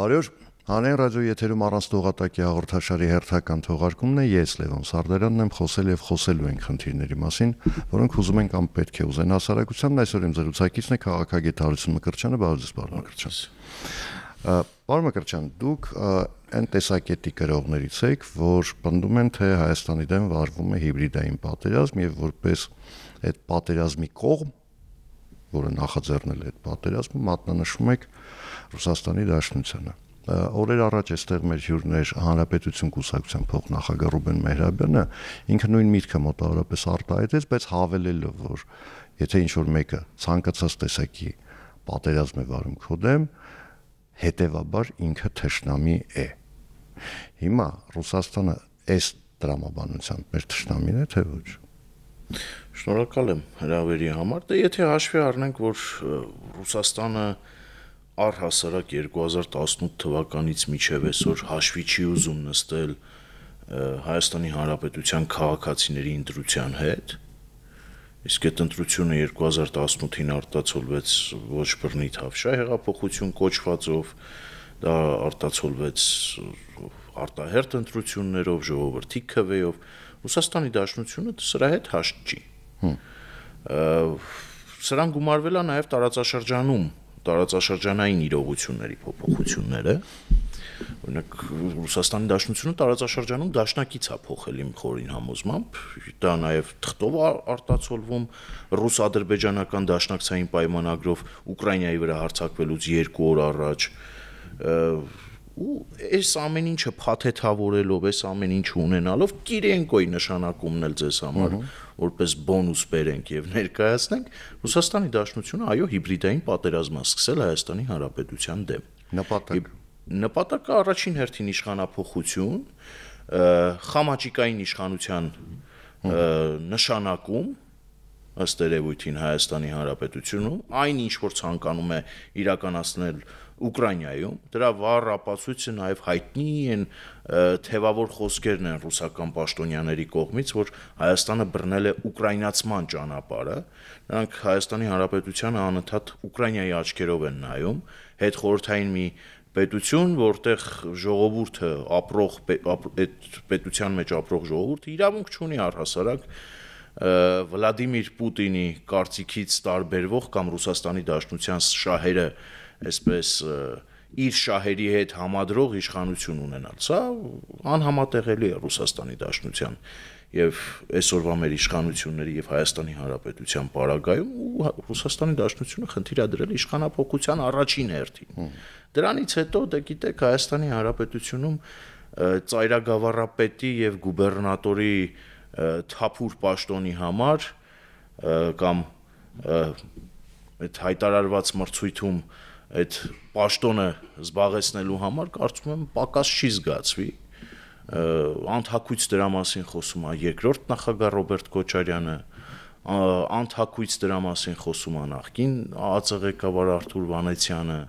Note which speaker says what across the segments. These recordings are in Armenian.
Speaker 1: Բարի օր, Հանրային ռադիոյի եթերում առանց տողատակի հաղորդաշարի հերթական թողարկումն է, ես Լևոն Սարդարյանն եմ, խոսել եւ խոսելու ենք խնդիրների մասին, որոնք ուզում են կամ պետք է ուզեն հասարակությանն։ Այսօր իմ զրուցակիցն է քաղաքագետ Հարություն Մկրտչյանը, բարի օր, պարոն Մկրտչյան։ Պարոն Մկրտչյան, դուք այն տեսակետի գրողներից եք, որ պնդում են, թե Հայաստանի դեմ վարվում է հիբրիդային պատերազմ եւ որպես այդ պատերազմի կողմ, որը նախաձեռնել է այդ պատերազմը, մատնանշում եք Ռուսաստանի Դաշնությանը։ Օրեր առաջ այստեղ մեր հյուրներ Հանրապետություն կուսակցության փոխնախագահ Ռուբեն Մեհրաբյանը ինքը նույն միտքը մոտավորապես արտահայտեց, բայց հավելելով, որ եթե ինչ-որ մեկը ցանկացած տեսակի պատերազմ է վարում քո դեմ, հետևաբար ինքը թշնամի է։ Հիմա Ռուսաստանը այս տրամաբանությամբ մեր թշնամին է, թե ոչ։
Speaker 2: Շնորհակալ եմ հրավերի համար։ Դե եթե հաշվի առնենք, որ Ռուսաստանը առհասարակ 2018 թվականից մինչև այսօր հաշվի չի ուզում նստել Հայաստանի Հանրապետության քաղաքացիների ընտրության հետ, իսկ այդ ընտրությունը 2018-ին արտացոլվեց ոչ բռնի թավշյա հեղափոխություն կոչվածով, դա արտացոլվեց արտահերթ ընտրություններով, ժողովրդի քվեով, Ռուսաստանի Դաշնությունը սրա հետ հաշտ չի։ Սրան գումարվել է նաև տարածաշրջանային իրողությունների փոփոխությունները, օրինակ Ռուսաստանի Դաշնությունը տարածաշրջանում դաշնակից է փոխել իմ խորին համոզմամբ, դա նաև թղթով արտացոլվում ռուս-ադրբեջանական դաշնակցային պայմանագրով Ուկրաինայի վրա հարձակվելուց 2 օր առաջ, ու այս ամեն ինչը փաթեթավորելով, այս ամեն ինչը ունենալով Կիրենկոյի նշանակումն էլ ձեզ համար որպես բոնուս բերենք եւ ներկայացնենք, Ռուսաստանի Դաշնությունը այո հիբրիդային պատերազմ է սկսել Հայաստանի Հանրապետության դեմ։ Նպատակը առաջին հերթին իշխանափոխություն, խամաճիկային իշխանության նշանակում ըստ երևույթին Հայաստանի Հանրապետությունում, այն ինչ որ ցանկանում է իրականացնել Ուկրաինայում, դրա վառ ապացույցը նաև հայտնի են թևավոր խոսքերն են ռուսական պաշտոնյաների կողմից, որ Հայաստանը բռնել է ուկրաինացման ճանապարհը, նրանք Հայաստանի Հանրապետությանը անընդհատ Ուկրաինայի աչքերով են նայում, հետխորհրդային մի պետություն, որտեղ ժողովուրդը այդ պետության մեջ ապրող ժողովուրդը իրավունք չունի առհասարակ Վլադիմիր Պուտինի կարծիքից տարբերվող կամ Ռուսաստանի Դաշնության շահերը այսպես իր շահերի հետ համադրող իշխանություն ունենալ։ Սա անհամատեղելի է Ռուսաստանի Դաշնության եւ այսօրվա մեր իշխանությունների եւ Հայաստանի Հանրապետության պարագայում ու Ռուսաստանի Դաշնությունը խնդիր է դրել իշխանափոխության առաջին հերթին։ Դրանից հետո դե գիտեք Հայաստանի Հանրապետությունում ծայրագավառապետի եւ գուբերնատորի թափուր պաշտոնի համար կամ այդ հայտարարված մրցույթում այդ պաշտոնը զբաղեցնելու համար կարծում եմ պակաս չի զգացվի։ Անթակույց դրա մասին խոսում է երկրորդ նախագահ Ռոբերտ Քոչարյանը, անթակույց դրա մասին խոսում է նախկին ԱԱԾ ղեկավար Արթուր Վանեցյանը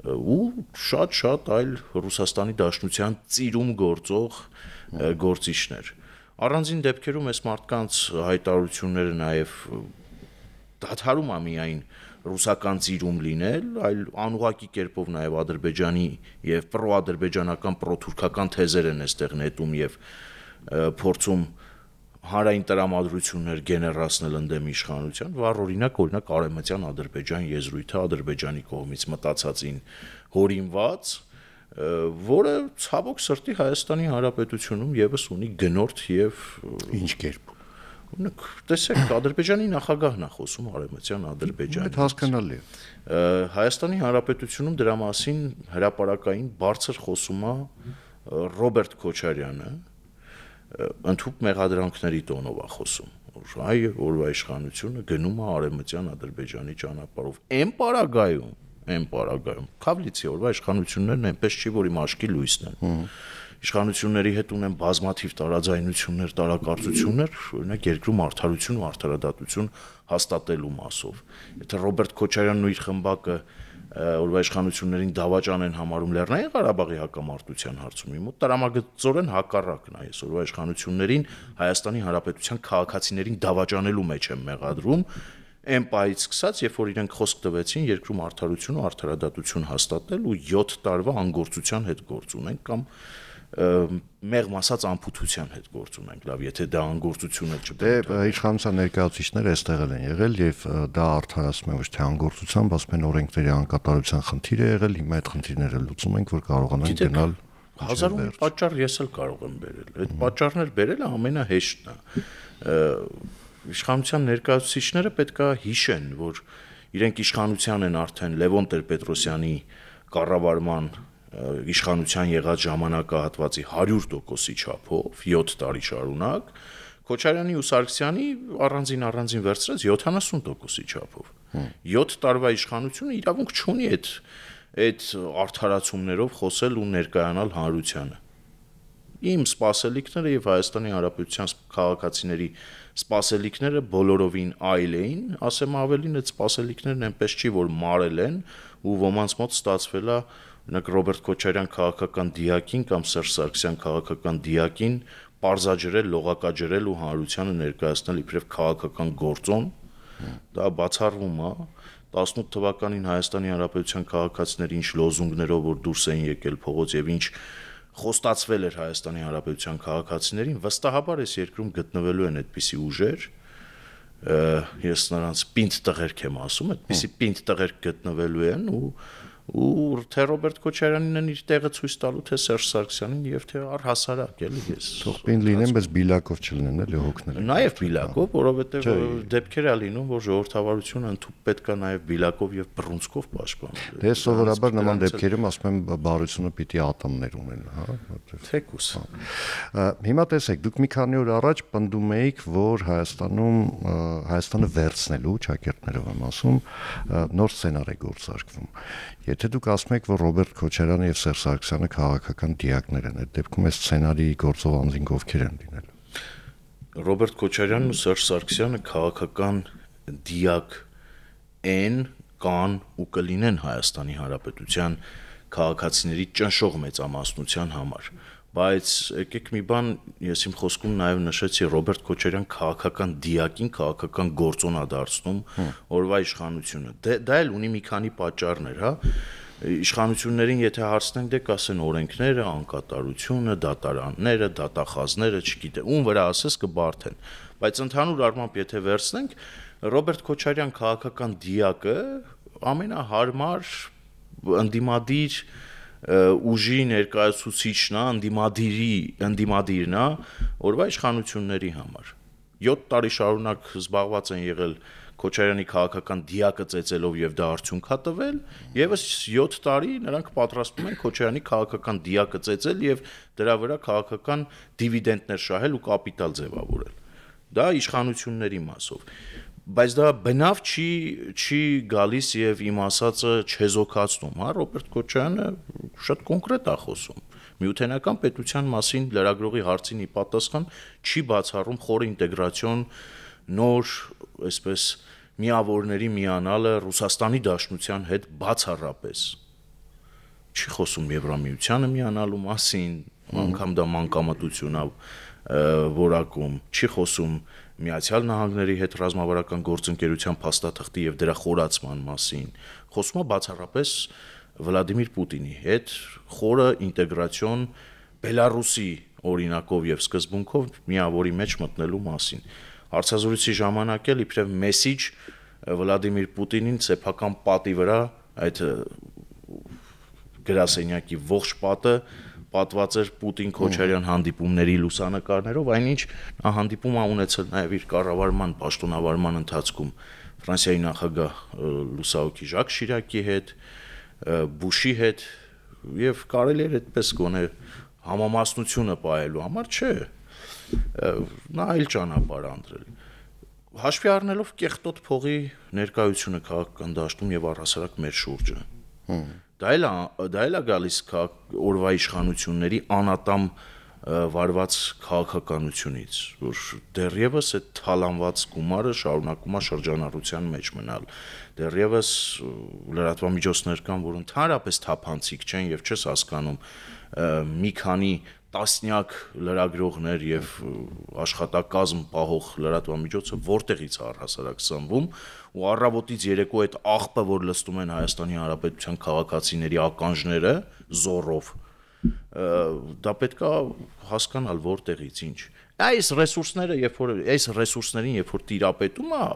Speaker 2: ու շատ այլ Ռուսաստանի Դաշնության ծիրում գործող գործիչներ։ Առանձին դեպքերում այս մարդկանց հայտարարությունները նաև դադարում է միայն ռուսական ծիրում լինել, այլ անուղղակի կերպով նաև ադրբեջանի եւ պրոադրբեջանական պրոթուրքական թեզեր են այստեղ նետում եւ փորձում հանրային տրամադրություններ գեներացնել ընդդեմ իշխանության, վառ օրինակ Արևմտյան Ադրբեջան եզրույթը Ադրբեջանի կողմից մտածածին հորինված, որը ցավոք սրտի Հայաստանի Հանրապետությունում եւս ունի գնորդ եւ
Speaker 1: ինչ կերպ։
Speaker 2: Օրինակ, տեսեք, Ադրբեջանի նախագահն է խոսում Արևմտյան Ադրբեջանի։
Speaker 1: Այդ հասկանալի է։
Speaker 2: Հայաստանի Հանրապետությունում դրա մասին հրապարակային բարձր խոսում է Ռոբերտ Քոչարյանը, ընդհանուր մեղադրանքների տոնով է խոսում։ Այ որվա իշխանությունը գնում է Արևմտյան Ադրբեջանի ճանապարհով։ Այն պարագայում Քավլիցի օրվա իշխանություններն այնպես չի, որ իմ աչքի լույսն են։ Իշխանությունների հետ ունեն բազմաթիվ տարաձայնություններ, տարակարծություններ, օրինակ երկրում արդարություն ու արդարադատություն հաստատելու մասով։ Եթե Ռոբերտ Քոչարյանն ու իր խմբակը օրվա իշխանություններին դավաճան են համարում Լեռնային Ղարաբաղի հակամարտության հարցում, իմոտ տրամագծորեն հակառակն է, այս օրվա իշխանություններին Հայաստանի Հանրապետության քաղաքացիներին դավաճանելու մեջ են մեղադրում, Այն պահից սկսած, երբ որ իրենք խոսք տվեցին երկրում արդարություն ու արդարադատություն հաստատել ու 7 տարվա անգործության հետ գործ ունենք կամ մեղմ ասած անփութության հետ գործ ունենք, լավ, եթե դա անգործություն է չբերել։
Speaker 1: Դե իշխանության ներկայացուցիչները այստեղ են եղել եւ դա արդարացում է ոչ թե անգործությամբ, ասում են օրենքների անկատարության խնդիր է եղել, հիմա այդ խնդիրները լուծում ենք, որ կարողանանք գնալ
Speaker 2: հազար ու մի պատճառ ես էլ կարող եմ բերել։ Այդ պատճառներ բերելը ամենահեշտն է։ Իշխանության ներկայացուցիչները պետք է հիշեն, որ իրենք իշխանության են արդեն Լևոն Տեր-Պետրոսյանի կառավարման իշխանության եղած ժամանակահատվածի 100%-ի չափով 7 տարի շարունակ, Քոչարյանի ու Սարգսյանի առանձին վերցրած 70%-ի չափով։ 7 տարվա իշխանությունը իրավունք չունի այդ արդարացումներով խոսել ու ներկայանալ հանրությանը։ Իմ սպասելիքները եւ Հայաստանի Հանրապետության քաղաքացիների սպասելիքները բոլորովին այլ էին, ասեմ ավելին, այդ սպասելիքներն այնպես չի, որ մարել են ու ոմանց մոտ ստացվել է օրինակ Ռոբերտ Քոչարյան քաղաքական դիակին կամ Սերժ Սարգսյան քաղաքական դիակին պարզաջրել, լողակաջրել ու հանրությանը ներկայացնել իբրև քաղաքական գործոն, դա բացառվում է 18 թվականին Հայաստանի Հանրապետության քաղաքացիները ինչ լոզունգներով որ դուրս էին եկել փողոց եւ ինչ խոստացվել էր Հայաստանի Հանրապետության քաղաքացիներին, վստահաբար այս երկրում գտնվելու են այդպիսի ուժեր, ես նրանց պինդ տղերք եմ ասում, այդպիսի պինդ տղերք գտնվելու են ու թե Ռոբերտ Քոչարյանին են իր տեղը ցույց տալու, թե Սերժ Սարգսյանին եւ թե առհասարակ էլի ես։
Speaker 1: Թող պինդ լինեն, բայց բիլակով չլինեն, էլի հոգներ։
Speaker 2: Նաեւ բիլակով, որովհետեւ դեպքեր է լինում, որ ժողովրդավարությունը ընդհանուր պետք է նաեւ բիլակով եւ բռունցքով պաշտպանել։
Speaker 1: Դե սովորաբար նման դեպքերում ասում եմ բարությունը պիտի ատամներ ունեն, հա,
Speaker 2: թեկուս։
Speaker 1: Հիմա տեսեք, դուք մի քանի օր առաջ պնդում էիք, որ Հայաստանը վերցնելու ճակերտներով եմ ասում, նոր սցենար է գործարկվում։ Եթե դուք ասում եք, որ Ռոբերտ Քոչարյանը եւ Սերժ Սարգսյանը քաղաքական դիակներ են, այդ դեպքում այս սցենարի գործող անձինք ովքեր են լինել։
Speaker 2: Ռոբերտ Քոչարյանն ու Սերժ Սարգսյանը քաղաքական դիակ են, կան ու կլինեն Հայաստանի Հանրապետության քաղաքացիների ճնշող մեծամասնության համար։ Բայց եկեք մի բան, ես իմ խոսքում նաև նշեցի Ռոբերտ Քոչարյան քաղաքական դիակին, քաղաքական գործոն է դարձնում օրվա իշխանությունը։ Դա էլ ունի մի քանի պատճառներ, հա։ Իշխանություններին եթե հարցնենք, դե կասեն օրենքները, անկատարությունը, դատարանները, դատախազները, չգիտեմ, ում վրա ասես կբարթեն։ Բայց ընդհանուր առմամբ եթե վերցնենք, Ռոբերտ Քոչարյան քաղաքական դիակը ամենահարմար ընդդիմադիր ուժի ներկայացուցիչն է, ընդդիմադիրն է օրվա իշխանությունների համար։ 7 տարի շարունակ զբաղված են եղել Քոչարյանի քաղաքական դիակը ծեծելով եւ դա արդյունք է տվել, եւս 7 տարի նրանք պատրաստվում են Քոչարյանի քաղաքական դիակը ծեծել եւ դրա վրա քաղաքական դիվիդենդներ շահել ու կապիտալ ձևավորել։ Դա իշխանությունների մասով։ Բայց դա բնավ չի գալիս եւ իմ ասածը չեզոքացնում, հա, Ռոբերտ Քոչարյանը շատ կոնկրետ է խոսում։ Միութենական պետության մասին լրագրողի հարցին ի պատասխան չի բացառում խոր ինտեգրացիոն նոր, այսպես միավորների միանալը Ռուսաստանի Դաշնության հետ բացառապես։ Չի խոսում Եվրամիությանը միանալու մասին, անգամ դա մանկամտություն է որակում, չի խոսում Միացյալ Նահանգների հետ ռազմավարական գործընկերության փաստաթղթի եւ դրա խորացման մասին, խոսում է բացառապես Վլադիմիր Պուտինի հետ խորը ինտեգրացիոն Բելարուսի օրինակով եւ սկզբունքով միավորի մեջ մտնելու մասին։ Հարցազրույցի ժամանակ էլ իբրև մեսիջ Վլադիմիր Պուտինին սեփական պատի վրա այդ գրասենյակի ողջ պատը պատված էր Պուտին-Քոչարյան հանդիպումների լուսանկարներով, այնինչ նա հանդիպում է ունեցել նաև իր կառավարման պաշտոնավարման ընթացքում Ֆրանսիայի նախագահ լուսահոգի Ժակ Շիրակի հետ, Բուշի հետ եւ կարելի էր այդպես գոնե համամասնությունը պահելու համար, չէ, նա այլ ճանապարհ ընտրել։ Հաշվի առնելով կեղտոտ փողի ներկայությունը քաղաքական դաշտում եւ առհասարակ մեր շուրջը։ Դա էլ է գալիս օրվա իշխանությունների անատամ վարված քաղաքականությունից, որ դեռևս այդ թալանված գումարը շարունակում է շրջանառության մեջ մնալ։ Դեռևս լրատվամիջոցներ կան, որ ընդհանրապես թափանցիկ չեն եւ չես հասկանում մի քանի տասնյակ լրագրողներ եւ աշխատակազմ պահող լրատվամիջոցը որտեղից է առհասարակ սնվում ու առավոտից երեկո այդ աղբը, որ լստում են Հայաստանի Հանրապետության քաղաքացիների ականջները զորով, դա պետք է հասկանալ որտեղից ինչ։ Այս ռեսուրսներին, երբ որ տիրապետում է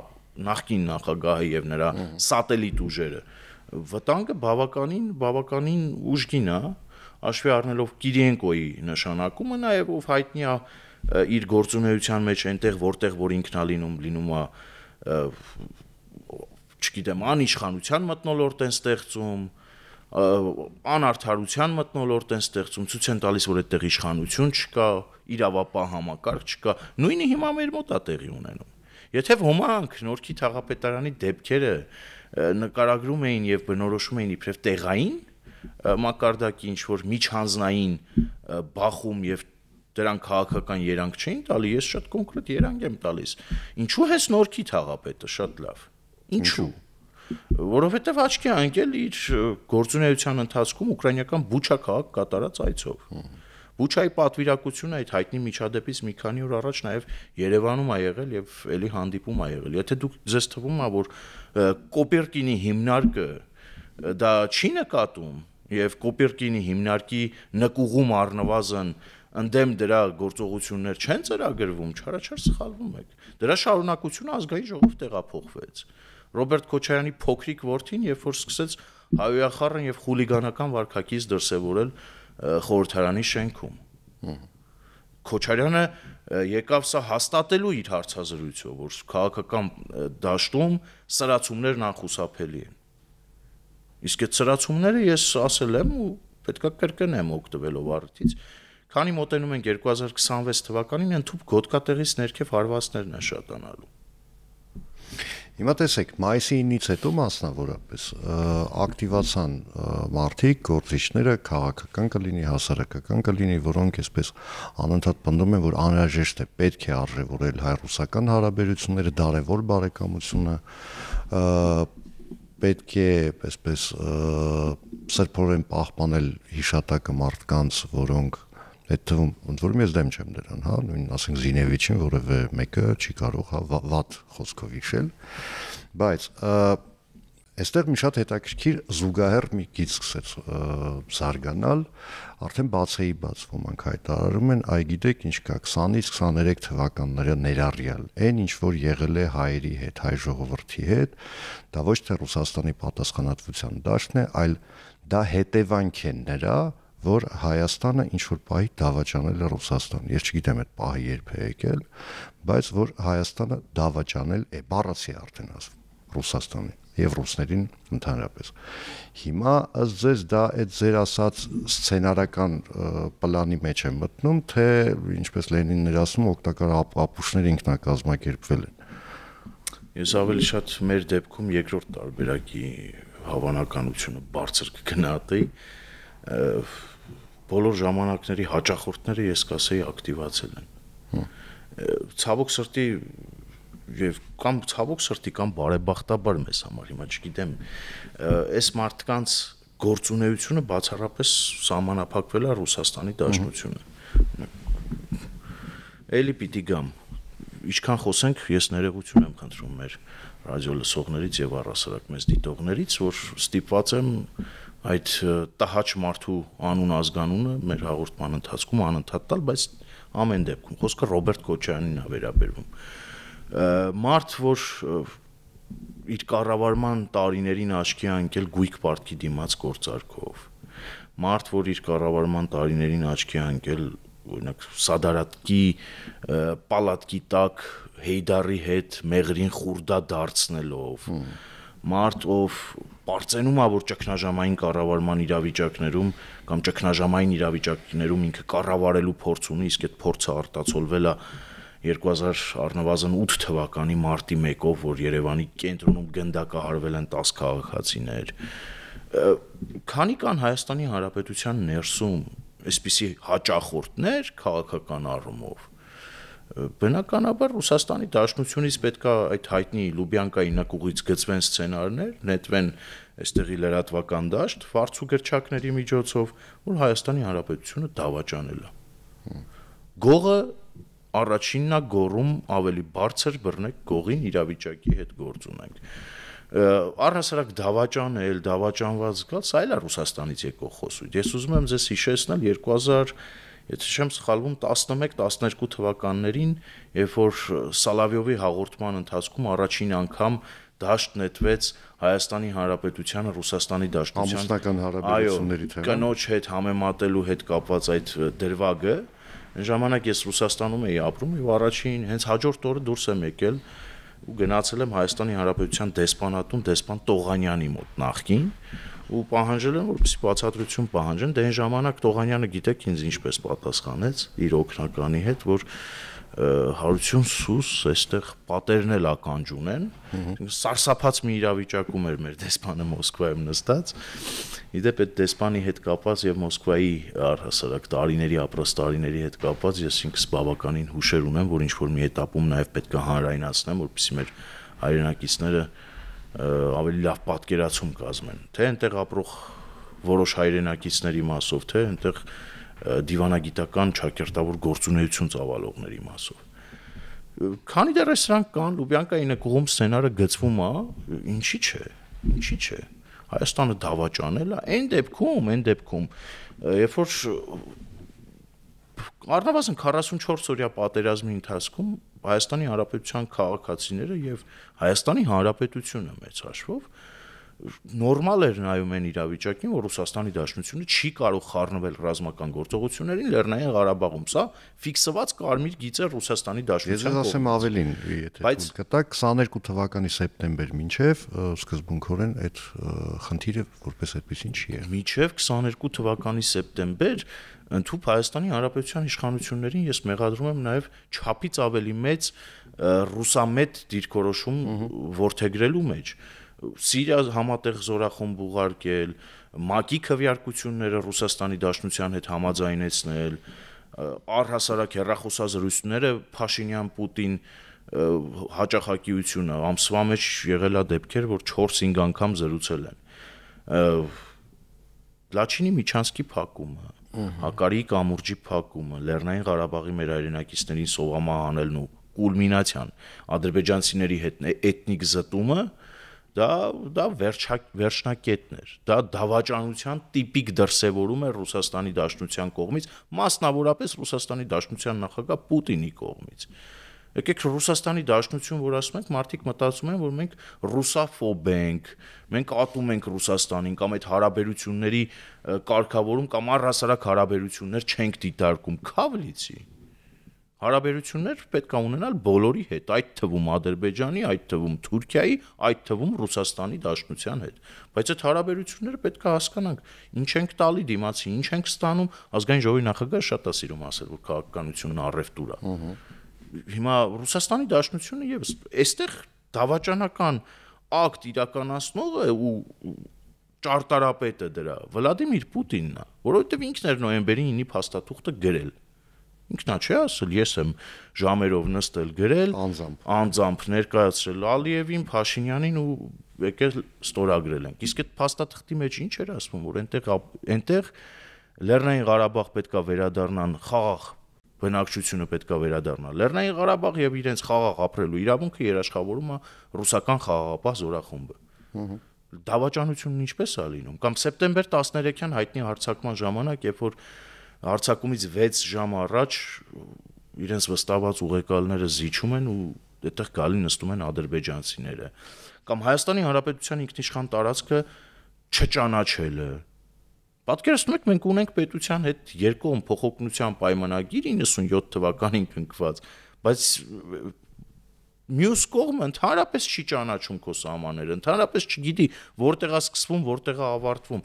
Speaker 2: նախկին նախագահը եւ նրա սատելիտ ուժերը, վտանգը բավականին ուժգին է, հաշվի առնելով Կիրիենկոյի նշանակումը, նաև ով հայտնի է իր գործունեության մեջ այնտեղ, որտեղ որ ինքն է լինում է, չգիտեմ, անիշխանության մթնոլորտ են ստեղծում, անարդարության մթնոլորտ են ստեղծում, ցույց են տալիս, որ այդտեղ իշխանություն չկա, իրավապահ համակարգ չկա, նույնը հիմա մեր մոտ է տեղի ունենում։ Եթե ոմանք Նորքի թաղապետարանի դեպքերը նկարագրում էին եւ բնորոշում էին իբրև տեղային մակարդակի ինչ-որ միջանձնային բախում եւ դրան քաղաքական երանգ չէին տալի, ես շատ կոնկրետ երանգ եմ տալիս։ Ինչու հես Նորքի թաղապետը շատ լավ։ Ինչու։ Որովհետեւ աչքի է ընկել իր գործունեության ընթացքում ուկրաինական Բուչա քաղաք կատարած այցով։ Բուչայի պատվիրակությունը այդ հայտնի միջադեպից մի քանի օր առաջ նաև Երևանում է եղել եւ էլի հանդիպում է եղել։ Եթե դուք ձեզ թվում է, որ Կոպերկինի հիմնարկը դա չի նկատում եւ Կոպերկինի հիմնարկի նկուղում առնվազն ընդդեմ դրա գործողություններ չեն ծրագրվում, չարաչար սխալվում եք։ Դրա շարունակությունը ազգային ժողով տեղափոխվեց։ Ռոբերտ Քոչարյանի փոքրիկ որդին, երբ որ սկսեց հայոյախառն եւ խուլիգանական վարքագիծ դրսեւորել խորհրդարանի շենքում։ Քոչարյանը եկավ սա հաստատելու իր հարցազրույցով, որ քաղաքական դաշտում սրացումներն անխուսափելի են։ Իսկ այդ սրացումները ես ասել եմ ու պետքա կրկնեմ օգտվելով առիթից, քանի մոտենում ենք 2026 թվականին, ընդհանուր գոտկատեղից ներքև հարվածներն են շատանալու։
Speaker 1: Հիմա տեսեք, մայիսի 9-ից հետո մասնավորապես ակտիվացան մարդիկ, գործիչները, քաղաքական կլինի, հասարակական կլինի, որոնք այսպես անընդհատ պնդում են, որ անհրաժեշտ է, պետք է արժևորել հայ-ռուսական հարաբերությունները, դարևոր բարեկամությունը, պետք է այսպես սրբորեն պահպանել հիշատակը մարդկանց, որոնք այդ թվում ոնց որ ես դեմ չեմ դրան, հա, նույն ասենք Զինևիչին, որևէ մեկը չի կարող վատ խոսքով հիշել, բայց այստեղ մի շատ հետաքրքիր զուգահեռ մի գիծ սկսեց զարգանալ, արդեն բացեի բաց ոմանք հայտարարում են, այ գիտեք ինչ կա 20-ից 23 թվականները ներառյալ, այն ինչ որ եղել է հայերի հետ, հայ ժողովրդի հետ, դա ոչ թե Ռուսաստանի պատասխանատվության դաշտն է, այլ դա հետևանք է նրա, որ Հայաստանը ինչ-որ պահի դավաճանել է Ռուսաստան։ Ես չգիտեմ այդ պահը երբ է եկել, բայց որ Հայաստանը դավաճանել է, բառացի արդեն ասվում Ռուսաստանի եւ ռուսներին ընդհանրապես։ Հիմա ըստ ձեզ դա այդ ձեր ասած սցենարական պլանի մեջ է մտնում, թե ինչպես Լենինն էր ասում, օգտակար ապուշներ ինքնակազմակերպվել են։
Speaker 2: Ես ավելի շատ մեր դեպքում երկրորդ տարբերակի հավանականությունը բարձր կգնահատեի։ Բոլոր ժամանակների հաճախորդները ես կասեի ակտիվացել են։ Ցավոք սրտի եւ կամ ցավոք սրտի կամ բարեբախտաբար մեզ համար հիմա չգիտեմ, այս մարդկանց գործունեությունը բացառապես սահմանափակվել է Ռուսաստանի Դաշնությունը։ Էլի պիտի գամ։ Ինչքան խոսենք, ես ներողություն եմ խնդրում մեր ռադիո լսողներից եւ առհասարակ մեզ դիտողներից, որ ստիպված եմ այդ տհաճ մարդու անուն ազգանունը մեր հաղորդման ընթացքում անընդհատ տալ, բայց ամեն դեպքում խոսքը Ռոբերտ Քոչարյանին է վերաբերվում։ Մարդ, որ իր կառավարման տարիներին աչքի է ընկել գույք պարտքի դիմաց գործարքով, մարդ, որ իր կառավարման տարիներին աչքի է ընկել օրինակ Սադարատկի պալատկի տակ Հեյդարի հետ մեղրին խուրդա դարձնելով, մարդ, ով բարձենում է, որ ճգնաժամային կառավարման իրավիճակներում կամ ճգնաժամային իրավիճակներում ինքը կառավարելու փորձ ունի, իսկ այդ փորձը արտացոլվել է 2008 թվականի մարտի 1-ով, որ Երևանի կենտրոնում գնդակահարվել են 10 քաղաքացիներ։ Քանի կան Հայաստանի Հանրապետության ներսում այսպիսի հաճախորդներ քաղաքական առումով, բնականաբար Ռուսաստանի Դաշնությունից պետք է այդ հայտնի Լուբյանկայի նկուղից գծվեն սցենարներ, նետվեն այստեղի լրատվական դաշտ, վարձու գրչակների միջոցով, որ Հայաստանի Հանրապետությունը դավաճանել է։ Գողը առաջինն է գոռում ավելի բարձր բռնեք գողին իրավիճակի հետ գործ ունենք։ Առհասարակ դավաճանել, դավաճանված գալ, սա էլ է Ռուսաստանից եկող խոսույթ։ Ես ուզում եմ ձեզ հիշեցնել 2000, եթե չեմ սխալվում, 11-12 թվականներին, երբ որ Սալավյովի հաղորդման ընթացքում առաջին անգամ դաշտ նետվեց Հայաստանի Հանրապետությանը Ռուսաստանի Դաշնության
Speaker 1: ամուսնական հարաբերությունների թեման,
Speaker 2: կնոջ հետ համեմատելու հետ կապված այդ դրվագը, այն ժամանակ ես Ռուսաստանում էի ապրում եւ առաջին հենց հաջորդ օրը դուրս եմ եկել ու գնացել եմ Հայաստանի Հանրապետության դեսպանատուն դեսպան Տողանյանի մոտ նախկին ու պահանջել եմ որպեսզի բացատրություն պահանջեն, դե այն ժամանակ Տողանյանը գիտեք ինձ ինչպես պատասխանեց իր օգնականի հետ, որ հարություն սուս այստեղ պատերն էլ ականջուն են, սարսափած մի իրավիճակում էր մեր դեսպանը Մոսկվայում նստած, իդեպ այդ դեսպանի հետ կապված եւ Մոսկվայի առհասարակ տարիների ապրած տարիների հետ կապված ես ինքս բավականին հուշեր ունեմ, որ ինչ որ մի этаպում նաեւ պետք է հանրայնացնեմ, որպեսզի մեր հայրենակիցները ավելի լավ պատկերացում կազմեն, թե այնտեղ ապրող որոշ հայրենակիցների մասով, թե այնտեղ դիվանագիտական ճակերտավոր գործունեություն ծավալողների մասով։ Քանի դեռ սրանք կան, Լուբյանկայի նկուղում սցենարը գծվում է, ինչի՞ չէ։ Հայաստանը դավաճանել է, այն դեպքում, երբ որ առնվազն 44 օրյա պատերազմի ընթացքում Հայաստանի Հանրապետության քաղաքացիները եւ Հայաստանի Հանրապետությունը մեծ հաշվով նորմալ էր նայում այն իրավիճակին, որ Ռուսաստանի Դաշնությունը չի կարող խառնվել ռազմական գործողություններին Լեռնային Ղարաբաղում, սա ֆիքսված կարմիր գիծ է Ռուսաստանի Դաշնության կողմից։
Speaker 1: Ես ասեմ ավելին, եթե դուք կտակ 22 թվականի սեպտեմբեր մինչև սկզբունքորեն այդ խնդիրը որպես այդպեսին չի եղել։
Speaker 2: Մինչև 22 թվականի սեպտեմբեր ընդհանուր Հայաստանի Հանրապետության իշխանություններին ես մեղադրում եմ նաև չափից ավելի մեծ ռուսամետ դիրքորոշում որդեգրելու մեջ։ Սիրիա համատեղ զորախումբ ուղարկել, ՄԱԿ-ի քվեարկությունները Ռուսաստանի Դաշնության հետ համաձայնեցնել, առհասարակ հեռախոսազրույցները Փաշինյան-Պուտին հաճախակիությունը ամսվա մեջ եղել է դեպքեր, որ 4-5 անգամ զրուցել են։ Լաչինի Միչանսկի փակումը, Հակարիի կամուրջի փակումը, Լեռնային Ղարաբաղի մեր հայրենակիցներին սովամահանելն ու կուլմինացիան ադրբեջանցիների հետ էթնիկ զտումը դա վերջնակետն էր, դա դավաճանության տիպիկ դրսևորում էր Ռուսաստանի Դաշնության կողմից, մասնավորապես Ռուսաստանի Դաշնության նախագահ Պուտինի կողմից։ Եկեք Ռուսաստանի Դաշնություն, որ ասում ենք, մարդիկ մտածում են, որ մենք ռուսաֆոբ ենք, մենք ատում ենք Ռուսաստանին կամ այդ հարաբերությունների կարգավորում կամ առհասարակ հարաբերություններ չենք դիտարկում, քավլիցի։ Հարաբերություններ պետք է ունենալ բոլորի հետ, այդ թվում Ադրբեջանի, այդ թվում Թուրքիայի, այդ թվում Ռուսաստանի Դաշնության հետ։ Բայց այդ հարաբերությունները պետք է հասկանանք, ինչ ենք տալի դիմացի, ինչ ենք ստանում, ազգային ժողովի նախագահը շատ է սիրում ասել, որ քաղաքականությունն առևտուր է։ Հիմա Ռուսաստանի Դաշնությունը եւս այստեղ դավաճանական ակտ իրականացնողը ու ճարտարապետը դրա Վլադիմիր Պուտինն է, որովհետեւ ինքն էր նոյեմբերի 9-ի փաստաթուղթը գրել։ Ինքնա չէ ասել, ես եմ ժամերով նստել գրել, անձամբ ներկայացրել Ալիևին, Փաշինյանին ու եկել ստորագրել ենք։ Իսկ այդ փաստաթղթի մեջ ինչ էր ասվում, որ այնտեղ Լեռնային Ղարաբաղ պետքա վերադառնան խաղաղ բնակչությունը պետքա վերադառնա։ Լեռնային Ղարաբաղ եւ իրենց խաղաղ ապրելու իրավունքը երաշխավորում է ռուսական խաղաղապահ զորախումբը։ Դավաճանությունն ինչպես է լինում։ Կամ սեպտեմբեր 13-յան հայտնի հարձակման ժամանակ, երբ որ հարձակումից 6 ժամ առաջ իրենց վստահված ուղեկալները զիջում են ու այդտեղ գալի նստում են ադրբեջանցիները։ Կամ Հայաստանի Հանրապետության ինքնիշխան տարածքը չճանաչելը։ Պատկերացնում եք, մենք ունենք պետության հետ երկկողմ փոխօգնության պայմանագիր 97 թվականին կնքված, բայց մյուս կողմը ընդհանրապես չի ճանաչում քո սահմանները, ընդհանրապես չգիտի որտեղ է սկսվում, որտեղ է ավարտվում։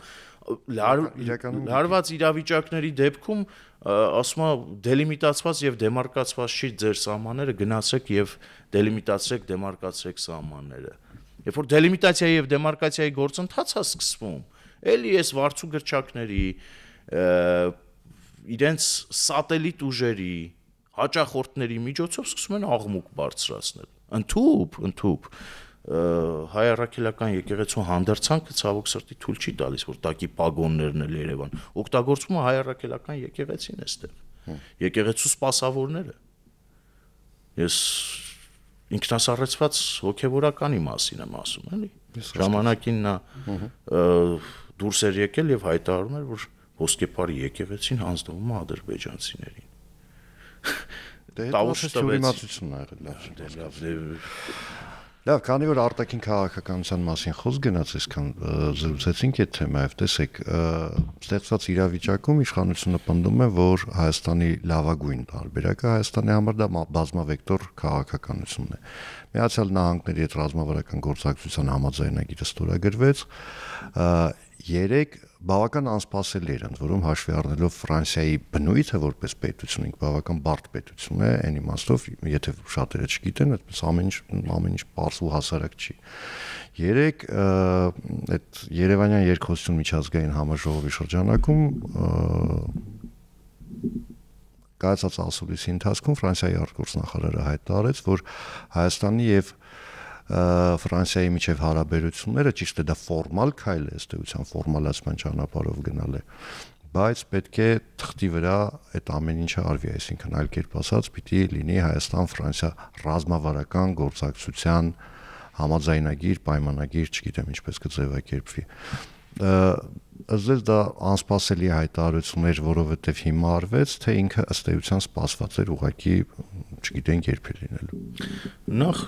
Speaker 2: Լարված իրավիճակների դեպքում ասում է դելիմիտացված եւ դեմարկացված չի ձեր սահմանները, գնացեք եւ դելիմիտացրեք, դեմարկացրեք սահմանները։ Երբ որ դելիմիտացիայի եւ դեմարկացիայի գործընթացը սկսվում, էլի էս վարձու գրչակների, իրենց սատելիտ ուժերի, հաճախորդների միջոցով սկսում են աղմուկ բարձրացնել։ Ընդհուպ հայ առաքելական եկեղեցու հանդերձանքը ցավոք սրտի թույլ չի տալիս, որ տակի պագոններն էլ Երևան։ Օգտագործվում է հայ առաքելական եկեղեցին այստեղ։ Եկեղեցու սպասավորները։ Ես ինքնասառեցված հոգևորականի մասին եմ ասում, էլի։ Ժամանակին նա դուրս էր եկել եւ հայտարարում էր, որ ոսկեպարի եկեղեցին հանձնվում է ադրբեջանցիներին։
Speaker 1: Տավուշտավեցությունն ա եղել։ Լավ, քանի որ արտաքին քաղաքականության մասին խոսք գնաց, այսքան զրուցեցինք այդ թեմայով, տեսեք, ստեղծված իրավիճակում իշխանությունը պնդում է, որ Հայաստանի լավագույն տարբերակը Հայաստանի համար դա բազմավեկտոր քաղաքականությունն է։ Միացյալ Նահանգների հետ ռազմավարական գործակցության համաձայնագիրը ստորագրվեց, 3 բավական անսպասելի էր, ընդ որում հաշվի առնելով Ֆրանսիայի բնույթը որպես պետություն, ինք բավական բարդ պետություն է, այն իմաստով, եթե շատերը չգիտեն, այդպես ամեն ինչ պարզ ու հասարակ չի։ 3 այդ Երևանյան երկխոսություն միջազգային համաժողովի շրջանակում կայացած ասուլիսի ընթացքում Ֆրանսիայի արտգործնախարարը հայտարարեց, որ Հայաստանի եւ Ֆրանսիայի միջև հարաբերությունները ճիշտ է դա ֆորմալ քայլ է, ըստ էության ֆորմալացման ճանապարհով գնալ է, բայց պետք է թղթի վրա այդ ամեն ինչը արվի, այսինքն այլ կերպ ասած, պիտի լինի Հայաստան-Ֆրանսիա ռազմավարական գործակցության համաձայնագիր, պայմանագիր, չգիտեմ ինչպես կձևակերպվի։ Ըստ դա անսպասելի հայտարարություն էր, որովհետև հիմա արվեց, թե ինքը ըստ էության սպասված էր, ուղղակի չգիտենք երբ է լինելու։
Speaker 2: Նախ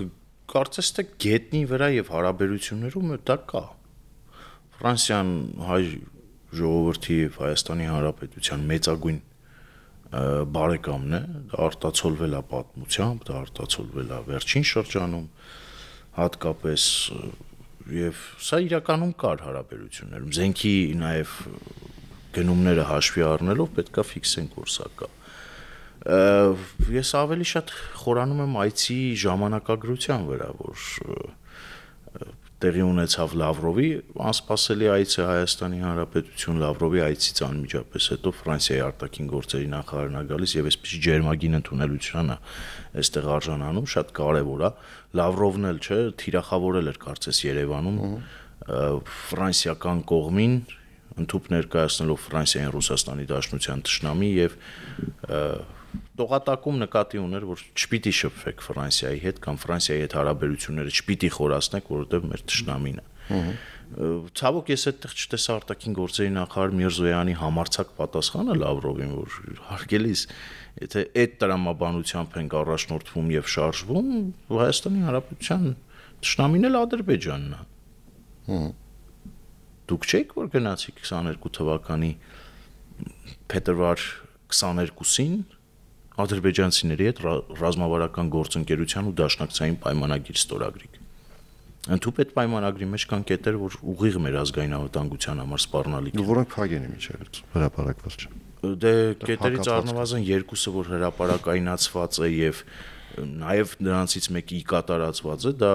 Speaker 2: կարծես թե գետնի վրա եւ հարաբերություններում դա կա։ Ֆրանսիան հայ ժողովրդի եւ Հայաստանի Հանրապետության մեծագույն բարեկամն է, դա արտացոլվել է պատմությամբ, դա արտացոլվել է վերջին շրջանում, հատկապես եւ սա իրականում կար հարաբերություններում։ Զենքի նաեւ գնումները հաշվի առնելով պետքա ֆիքսենք, որ սա կա։ Ես ավելի շատ խորանում եմ այցի ժամանակագրության վրա, որ տեղի ունեցավ Լավրովի անսպասելի այցը Հայաստանի Հանրապետություն, Լավրովի այցից անմիջապես հետո Ֆրանսիայի արտաքին գործերի նախարարն է գալիս եւ այսպեսի ջերմագին ընդունելության է այստեղ արժանանում, շատ կարեւոր է։ Լավրովն էլ չէ, թիրախավորել էր կարծես Երևանում ֆրանսիական կողմին ընդհանուր ներկայացնելով Ֆրանսիային Ռուսաստանի Դաշնության թշնամի եւ տողատակում նկատի ուներ, որ չպիտի շփվեք Ֆրանսիայի հետ կամ Ֆրանսիայի հետ հարաբերությունները չպիտի խորացնեք, որովհետև մեր թշնամին է։ Ցավոք ես այդտեղ չտեսա արտաքին գործերի նախարար Միրզոյանի համարձակ պատասխանը Լավրովին, որ հարգելիս, եթե այդ տրամաբանությամբ ենք առաջնորդվում եւ շարժվում, Հայաստանի Հանրապետության թշնամին էլ Ադրբեջանն է։ Դուք չեք որ գնացիք 22 թվականի փետրվար 22-ին ադրբեջանցիների հետ ռազմավարական գործընկերության ու դաշնակցային պայմանագիր ստորագրիկ։ Ընդհանուր այդ պայմանագրի մեջ կան կետեր, որ ուղիղ մեր ազգային անվտանգության համար սպառնալիք են։
Speaker 1: Որոնք փակ են միջև հրապարակված չէ։
Speaker 2: Դե կետերից առնվազն երկուսը, որ հրապարակայնացված է եւ նաեւ նրանցից մեկը կատարածված է, դա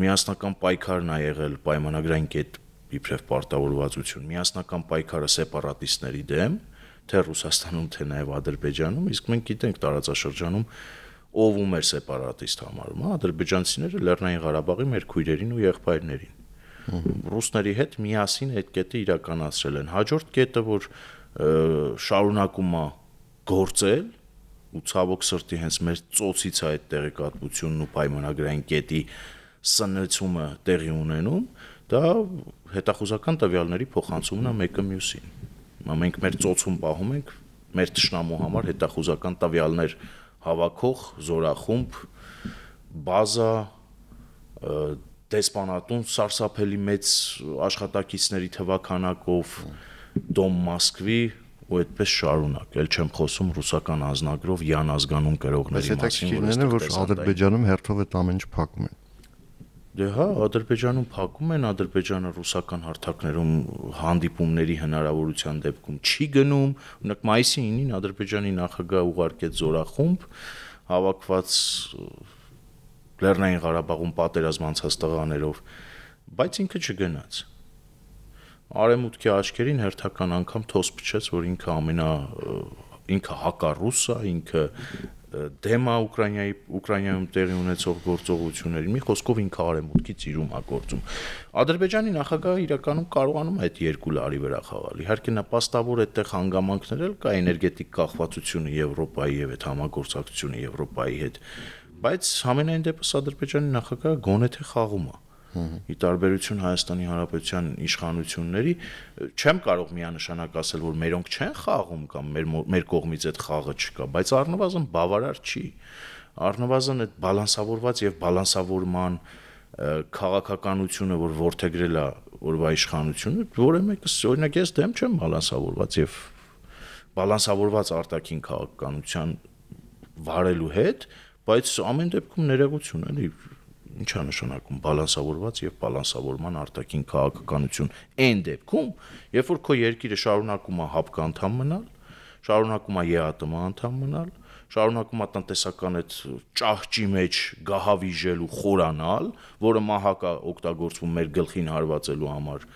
Speaker 2: միասնական պայքարն է եղել պայմանագրային կետ իբրև պարտավորվածություն, միասնական պայքարը սեպարատիստների դեմ, թե Ռուսաստանում, թե նաև Ադրբեջանում, իսկ մենք գիտենք տարածաշրջանում ով ու մեր սեպարատիստ համարում, ադրբեջանցիները Լեռնային Ղարաբաղի մեր քույրերին ու եղբայրներին։ Ռուսների հետ միասին այդ կետը իրականացրել են։ Հաջորդ կետը, որ շարունակում է գործել, ու ցավոք սրտի հենց մեր ծոցից է այդ տեղեկատվությունն ու պայմանագրային կետի սնեցումը տեղի ունենում, դա հետախուզական տվյալների փոխանցումն է մեկը մյուսին։ Մենք մեր ծոցում պահում ենք մեր թշնամու համար հետախուզական տվյալներ հավաքող զորախումբ, բազա, դեսպանատուն սարսափելի մեծ աշխատակիցների թվականակով, Դոմ Մոսկվի ու այդպես շարունակ։ Էլ չեմ խոսում ռուսական անձնագրով Յան ազգանուն կրողների մասին,
Speaker 1: որ Ադրբեջանում հերթով այդ ամեն ինչ փակում են։
Speaker 2: Դե հա, Ադրբեջանում փակում են, Ադրբեջանը ռուսական հարթակներում հանդիպումների հնարավորության դեպքում չի գնում, օրինակ մայիսի 9-ին Ադրբեջանի նախագահը ուղարկեց զորախումբ, հավաքված Լեռնային Ղարաբաղում պատերազմ անցած տղաներով, բայց ինքը չգնաց։ Արևմուտքի աչքերին հերթական անգամ թոս փչեց, որ ինքը հակառուս է, ինքը դեմ է Ուկրաինայում տեղի ունեցող գործողություններին, մի խոսքով ինքը արևմուտքի ծիրում է գործում։ Ադրբեջանի նախագահը իրականում կարողանում է այդ երկու լարի վրա խաղալ։ Իհարկե նպաստավոր այդտեղ հանգամանքներ էլ կա, էներգետիկ կախվածությունը Եվրոպայի եւ այդ համագործակցությունը Եվրոպայի հետ, բայց համենայն դեպս Ադրբեջանի նախագահը գոնե թե խաղում է։ Ի տարբերություն Հայաստանի Հանրապետության իշխանությունների, չեմ կարող միանշանակ ասել, որ մերոնք չեն խաղում կամ մեր կողմից այդ խաղը չկա, բայց առնվազն բավարար չի։ Առնվազն այդ բալանսավորված եւ բալանսավորման քաղաքականությունը, որ ворթեգրել է օրվա իշխանությունը, որը մեկը օրինակ ես դեմ չեմ բալանսավորված եւ բալանսավորված արտաքին քաղաքականության վարելու հետ, բայց ամեն դեպքում ներողություն էլի ինչ է նշանակում բալանսավորված եւ բալանսավորման արտաքին քաղաքականություն այն դեպքում, երբ որ քո երկիրը շարունակում է ՀԱՊԿ անդամ մնալ, շարունակում է ԵԱՏՄ անդամ մնալ, շարունակում է տնտեսական այդ ճահճի մեջ գահավիժել ու խորանալ, որը մահակ է օգտագործվում մեր գլխին հարվածելու համար,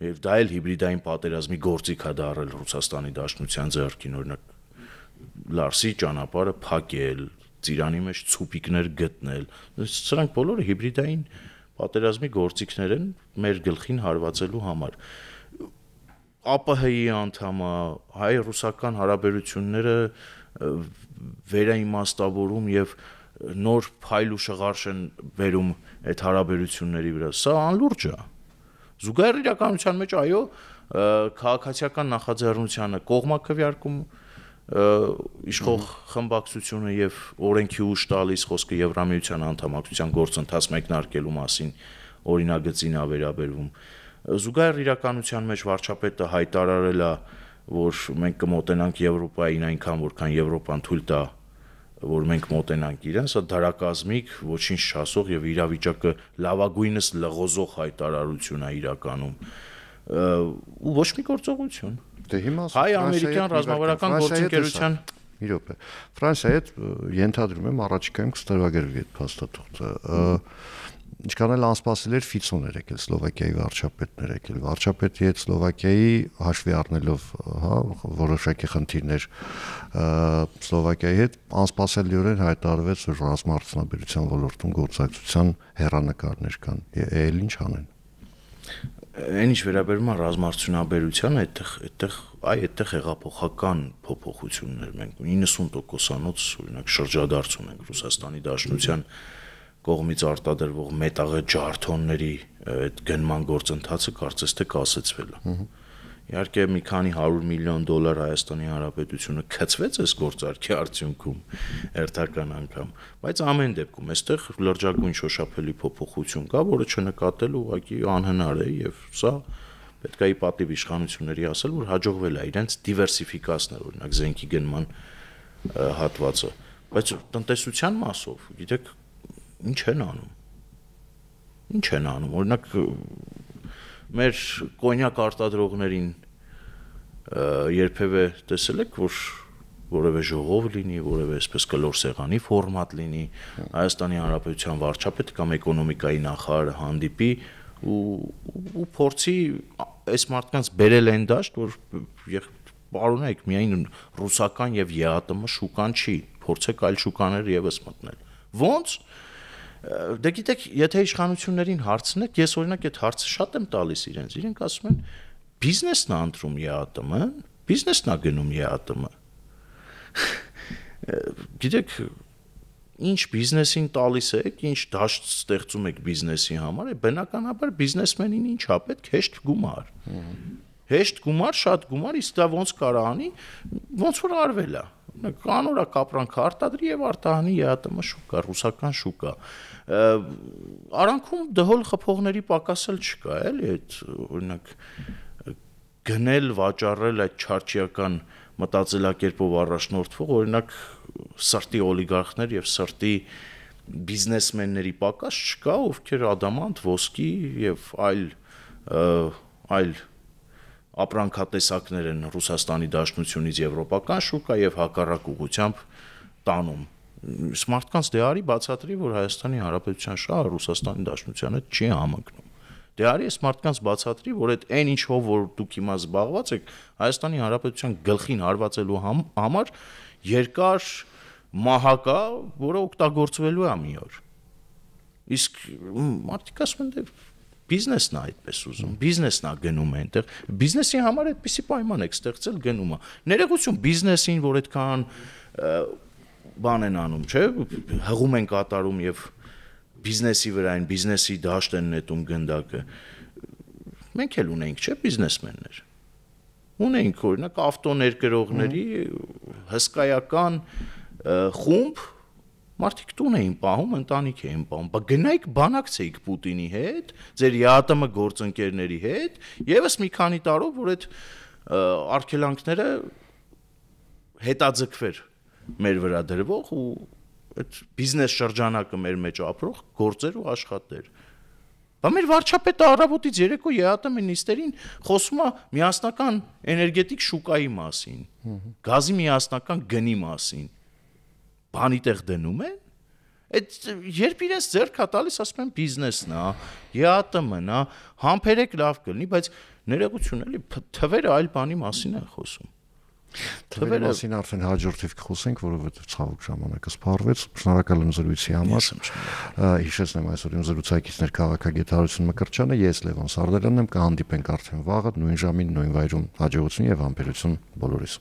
Speaker 2: եւ դա էլ հիբրիդային պատերազմի գործիք է դարել Ռուսաստանի Դաշնության ձեռքին, օրինակ Լարսի ճանապարհը փակել, ծիրանի մեջ ցուպիկներ գտնել, սրանք բոլորը հիբրիդային պատերազմի գործիքներ են մեր գլխին հարվածելու համար։ ԱՊՀ-ի անդամը, հայ-ռուսական հարաբերությունները վերաիմաստավորում եւ նոր փայլ ու շղարշ են բերում այդ հարաբերությունների վրա։ Սա անլուրջ է։ Զուգահեռ իրականության մեջ այո, քաղաքացիական նախաձեռնությանը կողմակքվյարկում իշխող խմբակցությունը եւ օրենքի ուժ տալիս խոսքը Եվրամիության անդամակցության գործընթաց մեկնարկելու մասին օրինագծին է վերաբերվում։ Զուգահեռ իրականության մեջ վարչապետը հայտարարել է, որ մենք կմոտենանք Եվրոպային այնքան, որքան Եվրոպան թույլ տա, որ մենք մոտենանք իրեն, սա դարակազմիկ, ոչինչ չասող եւ իրավիճակը լավագույնս լղոզող հայտարարություն է իրականում։ Ու ոչ մի գործողություն։
Speaker 1: Դե հիմա
Speaker 2: հայ-ամերիկյան ռազմավարական գործընկերության
Speaker 1: մի րոպե Ֆրանսիայի հետ ենթադրում եմ առաջիկայում կստորագրվի այդ փաստաթուղթը, ինչքան էլ անսպասելի էր Ֆիցոն էր եկել, Սլովակիայի վարչապետն էր եկել, վարչապետի հետ Սլովակիայի հաշվի առնելով, հա, որոշակի խնդիրներ Սլովակիայի հետ անսպասելիորեն հայտարարվեց, որ ռազմաարդյունաբերության ոլորտում գործակցության հեռանկարներ կան, էլ ինչ անեն։
Speaker 2: Այն ինչ վերաբերում է ռազմաարդյունաբերությանը, այդտեղ հեղափոխական փոփոխություններ մենք 90%-անոց օրինակ շրջադարձ ունենք Ռուսաստանի Դաշնության կողմից արտադրվող մետաղե ջարդոնների այդ գնման գործընթացը կարծես թե կասեցվել է։ Իհարկե մի քանի 100 միլիոն դոլար Հայաստանի Հանրապետությունը քցվեց այս գործարքի արդյունքում հերթական անգամ, բայց ամեն դեպքում այստեղ լրջագույն շոշափելի փոփոխություն կա, որը չնկատել ուղղակի անհնար է եւ սա պետք է ի պատիվ իշխանությունների ասել, որ հաջողվել է իրենց դիվերսիֆիկացնել, օրինակ զենքի գնման հատվածը, բայց տնտեսության մասով, գիտեք, ինչ են անում, օրինակ մեր կոնյակ արտադրողներին երբևէ տեսել եք, որ որևէ ժողով լինի, որևէ այսպես կլոր սեղանի ֆորմատ լինի, Հայաստանի Հանրապետության վարչապետ կամ էկոնոմիկայի նախարարը հանդիպի ու փորձի այս մարդկանց բերել այն դաշտ, որ պարոնայք միայն ռուսական եւ ԵԱՏՄ շուկան չի, փորձեք այլ շուկաներ եւս մտնել։ Ոնց? Դե գիտեք, եթե իշխանություններին հարցնեք, ես օրինակ այդ հարցը շատ եմ տալիս իրենք ասում են բիզնեսն է ընտրում ԵԱՏՄ-ն, բիզնեսն է գնում ԵԱՏՄ։ Գիտեք, ինչ բիզնեսին տալիս եք, ինչ դաշտ ստեղծում եք բիզնեսի համար, բնականաբար բիզնեսմենին ինչ է պետք, հեշտ գումար։ Հեշտ գումար, շատ գումար, իսկ դա ոնց կարա անի, ոնց որ արվել է։ Կանորա կապրանքը արտադրի եւ արտահանի ԵԱՏՄ շուկա, ռուսական շուկա։ Արանքում դհոլ խփողների պակասել չկա, էլի, այդ օրինակ գնել, վաճառել այդ չարչիական մտածելակերպով առաջնորդվող օրինակ սրտի օլիգարխներ եւ սրտի բիզնեսմենների պակաս չկա, ովքեր ադամանտ, ոսկի եւ այլ ապրանքատեսակներ են Ռուսաստանի Դաշնությունից եվրոպական շուկա եւ հակառակ ուղղությամբ տանում։ Մարդկանց դե արի բացատրի, որ Հայաստանի Հանրապետության շահը Ռուսաստանի Դաշնության հետ չի համընկնում։ Դե արի այս մարդկանց բացատրի, որ այդ այն ինչով որ դուք հիմա զբաղված եք, Հայաստանի Հանրապետության գլխին հարվածելու համար երկար մահա կա, որը օգտագործվելու է մի օր։ Իսկ մարդիկ ասում են, դե բիզնեսն է այդպես ուզում, բիզնեսն է գնում է այնտեղ, բիզնեսի համար այդպիսի պայման եք ստեղծել, գնում է։ Ներողություն բիզնեսին, որ այդքան բան են անում, չէ, հղում են կատարում եւ բիզնեսի վրային, բիզնեսի դաշտ են նետում գնդակը։ Մենք էլ ունենք, չէ, բիզնեսմեններ։ Ունենք օրինակ ավտոներկրողների հսկայական խումբ մարդիկ տուն էին պահում, ընտանիք էին պահում, բայց գնայիք բանակցեիք Պուտինի հետ, ձեր ԵԱՏՄ գործընկերների հետ, եւս մի քանի տարով, որ այդ արգելանքները հետաձգվեր մեր վրա դրվող ու այդ բիզնես շրջանակը մեր մեջ ապրող գործեր ու աշխատեր։ Բայց մեր վարչապետը առավոտից երեկո ԵԱՏՄ նիստերին խոսում է միասնական էներգետիկ շուկայի մասին, գազի միասնական գնի մասին։ Բանի տեղ դնում են, այդ երբ իրենց ձեռք է տալիս, ասում են բիզնեսն է, ԵԱՏՄ-ն է, համբերեք լավ կլինի, բայց ներողություն էլի թվերը այլ բանի մասին են խոսում։
Speaker 1: Թվերի մասին արդեն հաջորդիվ կխոսենք, որովհետև ցավոք ժամանակը սպառվեց։ Շնորհակալ եմ զրույցի համար։ Հիշեցնեմ այսօր իմ զրուցակիցներ քաղաքագետ Հարություն Մկրտչյանը, ես Լևոն Սարդարյանն եմ, կհանդիպենք արդեն վաղը նույն ժամին, նույն վայրում։ Հաջողություն եւ համբերություն բոլորիս։